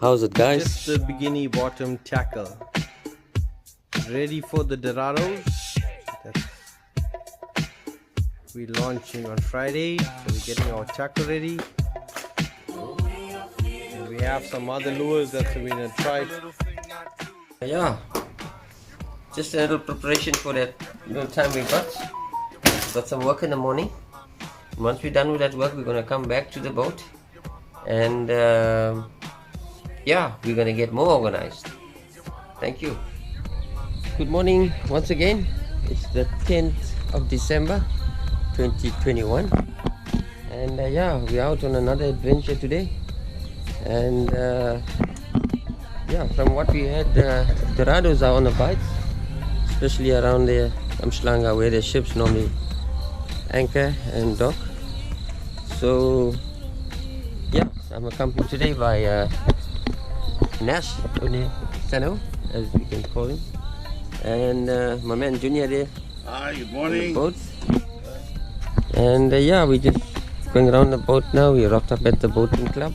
How's it, guys? Just the bikini bottom tackle. Ready for the Dorados. We're launching on Friday, so we're getting our tackle ready. And we have some other lures that we're gonna try. Yeah, just a little preparation for that little time we got. Got some work in the morning. Once we're done with that work, we're gonna come back to the boat, and yeah, we're gonna get more organized. Thank you. Good morning once again. It's the 10th of December 2021, and yeah, we're out on another adventure today. And yeah, from what we heard, Dorados are on the bites, especially around the Amshlanga where the ships normally anchor and dock. So yeah, I'm accompanied today by Nash Sano, as we can call him, and my man Junior there. Hi, good morning. Boat. And yeah, we're just going around the boat now. We rocked up at the boating club,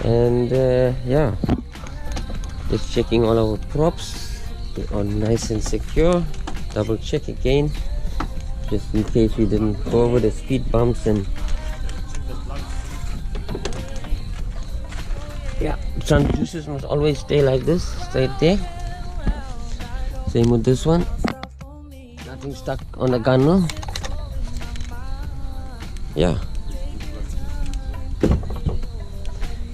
and yeah, just checking all our props. They're all nice and secure. Double check again, just in case we didn't go over the speed bumps. And yeah, transducers must always stay like this, straight there. Same with this one. Nothing stuck on the gunnel. Yeah.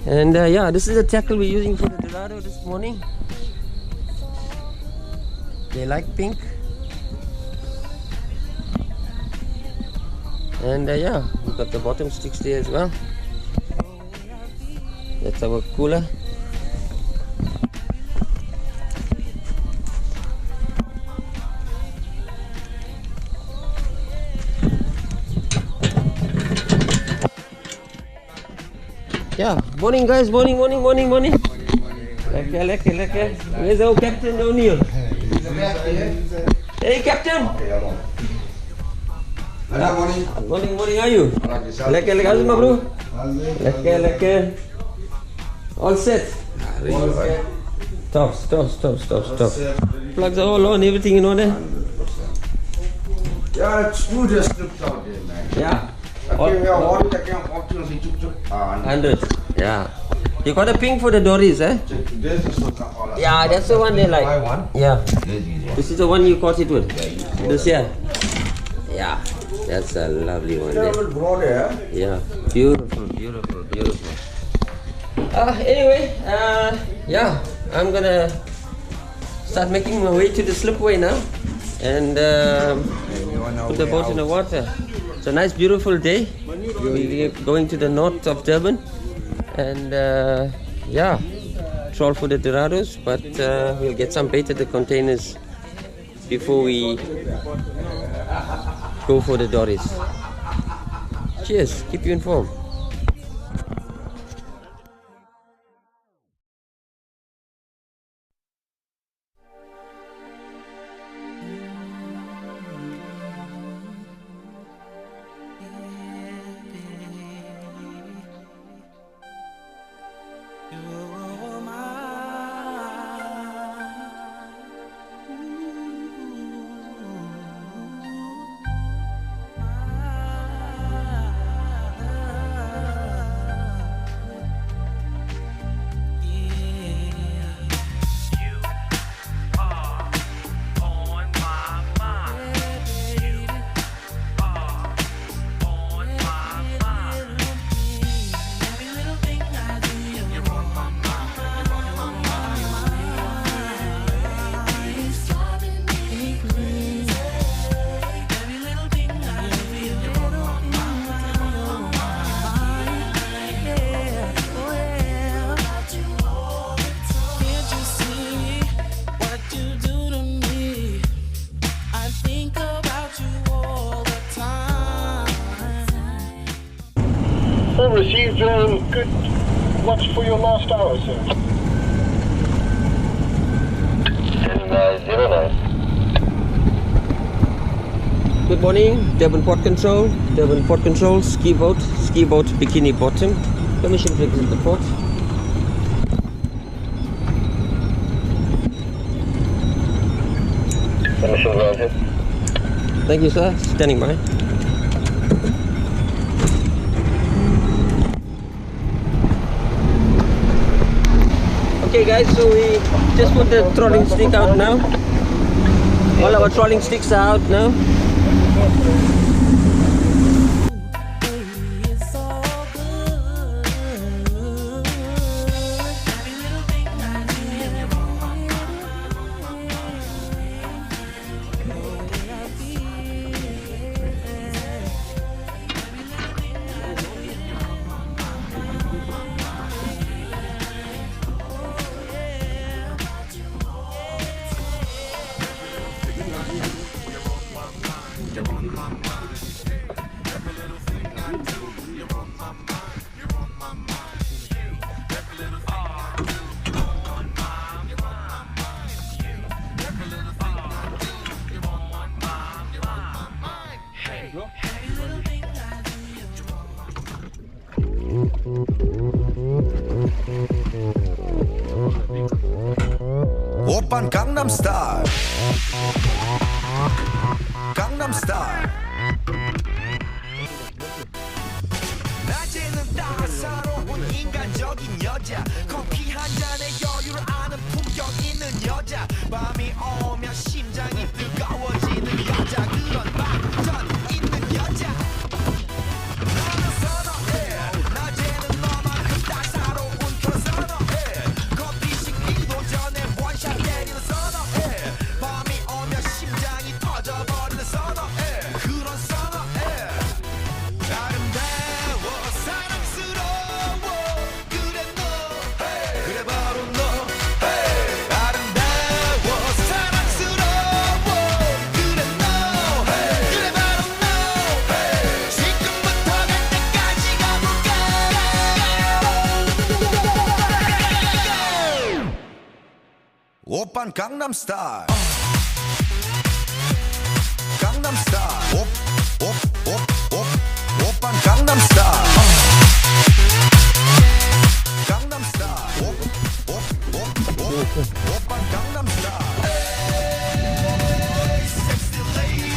And yeah, this is the tackle we're using for the Dorado this morning. They like pink. And yeah, we've got the bottom sticks there as well. That's our cooler. Yeah, morning guys, morning. Lekker. Where's our captain down here? Hey captain! Morning, how are you? Lekker, how's it my bro? Lekker. All set? Tops. Plugs are all on, everything in order? Yeah, it's two just slipped out there, man. Yeah. Okay, we are all taking off to the 100. Yeah. You got a pink for the Dories, eh? Yeah, that's the one they like. Yeah. This is the one you caught it with. This here. Yeah. That's a lovely one there. Yeah. Beautiful. Anyway, yeah, I'm gonna start making my way to the slipway now, and put the boat in the water. It's a nice, beautiful day. We're going to the north of Durban, and yeah, trawl for the Dorados, but we'll get some bait at the containers before we go for the Dories. Cheers, keep you informed. Received good watch for your last hour, sir. 09. Good morning, Durban Port Control, ski boat, bikini bottom. Permission to exit the port. Initial roger. Thank you, sir. Standing by. Okay guys, so we just put the trolling stick out now. All our trolling sticks are out now. 오빤 강남스타일 강남스타일 낮에는 따사로운 인간적인 여자 커피 한 잔에 여유를 아는 품격 있는 여자 밤이 오면 심장이 뜨거워지는 여자 그런 반전 있는 여자 나는 선호해 낮에는 너만큼 따사로운 그런 선호해 커피 식기도 전에 원샷 때리는 선호해 밤이 오면 심장이 터져버리는 선호해 그런 선호해 아름다워 사랑스러워 그래 너 그래 바로 너 아름다워 사랑스러워 그래 너 그래 바로 너 지금부터 갈 때까지 가볼까 오빤 강남스타일 강남스타일 오빤 강남스타일 강남스타일 오빤 강남스타일 섹시 레이디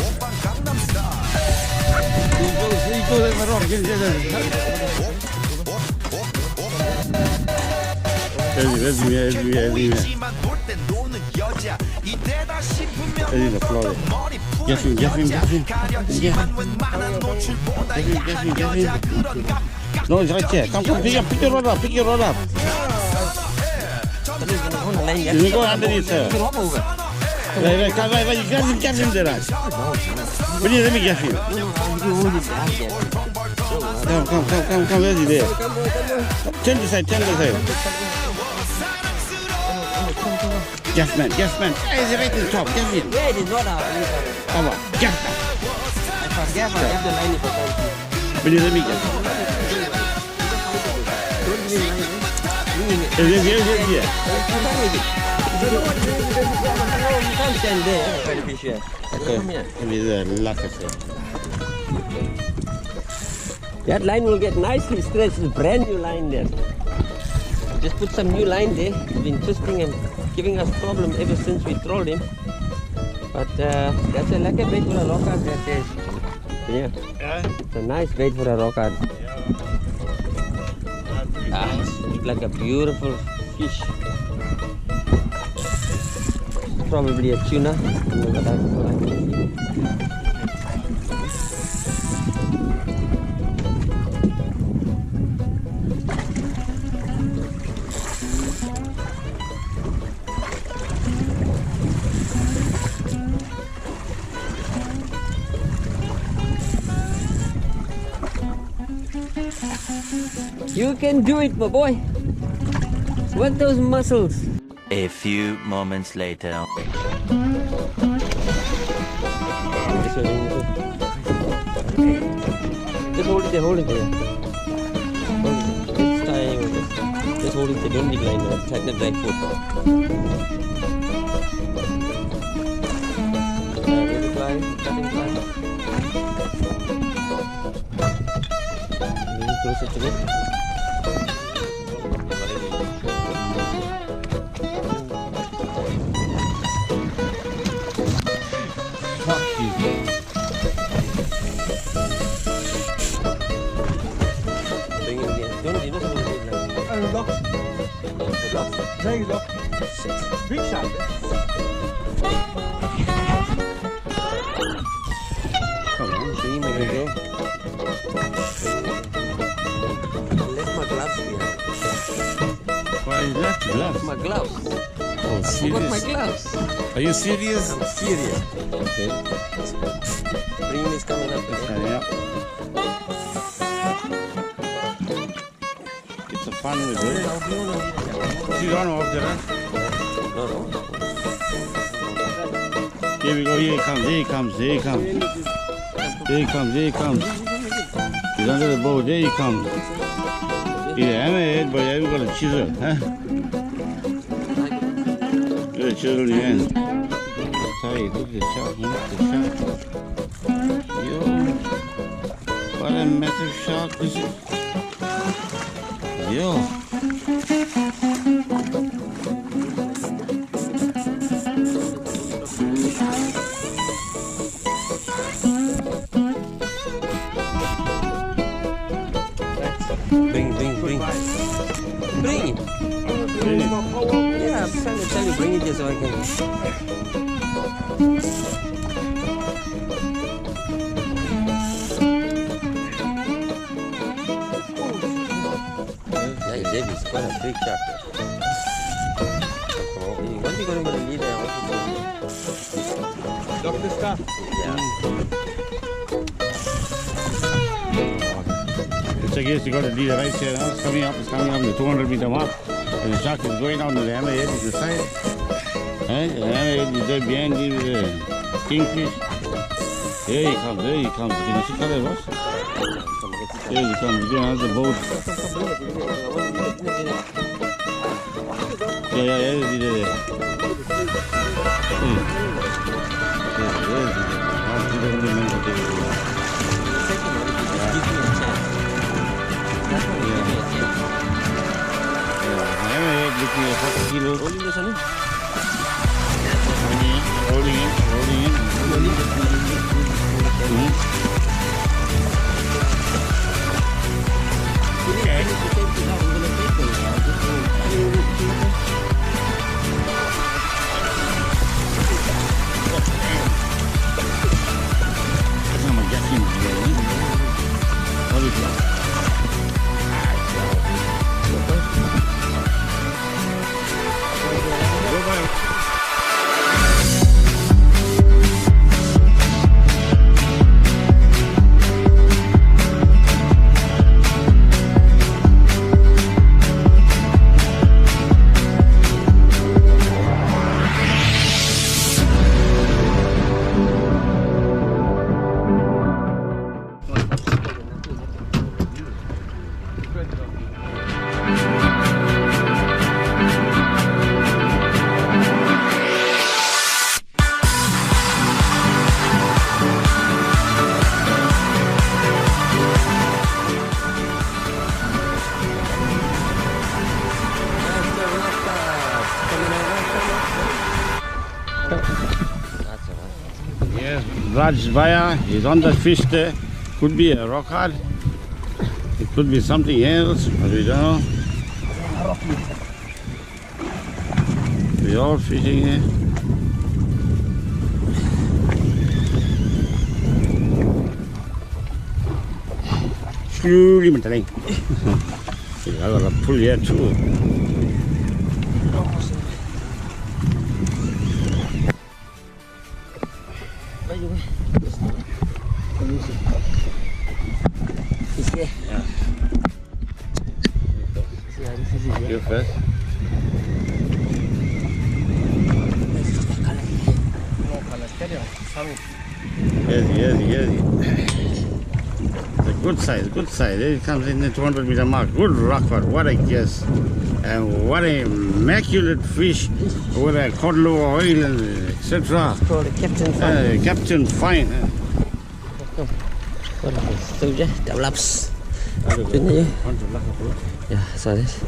오빤 강남스타일 보이지만 볼 땐 노는 여자 이때다 싶으면 머리 푸는 여자 가렸지만 웬만한 노출보다 야한 여자 그런 No, it's right here. Come, pick your rod up, pick your rod up. You go underneath, sir. Right, you get him there. Will you let me get him? Come, where's he there? Turn the side. Yes, man. He's right in the top, get him. Yeah, it is not out. Come on, get him. I forget I have the 90%. Will you let me get him? Here. You can't stand there. Very fish here. Come here. There's a lot of it. That line will get nicely stretched. It's a brand new line there. Just put some new line there. It's been twisting and giving us problem ever since we trolled him. But that's a lekker bait for a rockard, that is. Yeah. It's a nice bait for a rockard. It's like a beautiful fish. Probably a tuna. You can do it, my boy. Work those muscles. A few moments later. Just hold it there, hold it there. Hold it there. It's tying with this. Just hold it there, don't need line now. Tighten the drag foot. Little climb, cutting climb. A little closer to me. Bring him again. Don't you know something like Big shot. Come on. bring him again, bro. Left my gloves behind. Why is that? Gloves? My gloves. Oh, Forgot my serious? gloves. Are you serious? I'm serious. Okay. Bring is coming up again. Yeah. It's a fun with it. She's on off there, huh? No, no. Here we go, here he comes, here he comes, here he comes. Here he comes, here he comes. He's under the boat, there he comes. He's a hammerhead, but yeah, we got a chisel, huh? Got a chisel in your hand. Sorry, look at the shark, look at the shark. Yo, what a massive shark this is. Yo. Bring. Bring it. Yeah, I'm trying to tell you, bring it just so I can. Yeah, he did. He's quite a big shark. What are you going to lead there? Look at this stuff. Yeah. It's against you got to lead right here. It's coming up the 200-meter mark. And the shark is going down to the hammerhead is the side. The hammerhead is there behind the kingfish. There he comes. Can you see color, boss? There he comes. He's going out the boat. Yeah, there. Looking at 40 kilos. Rolling the sun. Rolling in. Yes, Raj Bhaya is on the fish there. Could be a rock hard. It could be something else, but we don't know. We're all fishing here. Slowly, my darling. I got a pull here too. You first. Yes. It's a good size. There it comes in the 200-meter mark. Good rockford. What a guess. And what a immaculate fish with a cod liver oil and etc. Called a Captain Fine. Captain Fine. What is it? Double ups. Yeah, so this.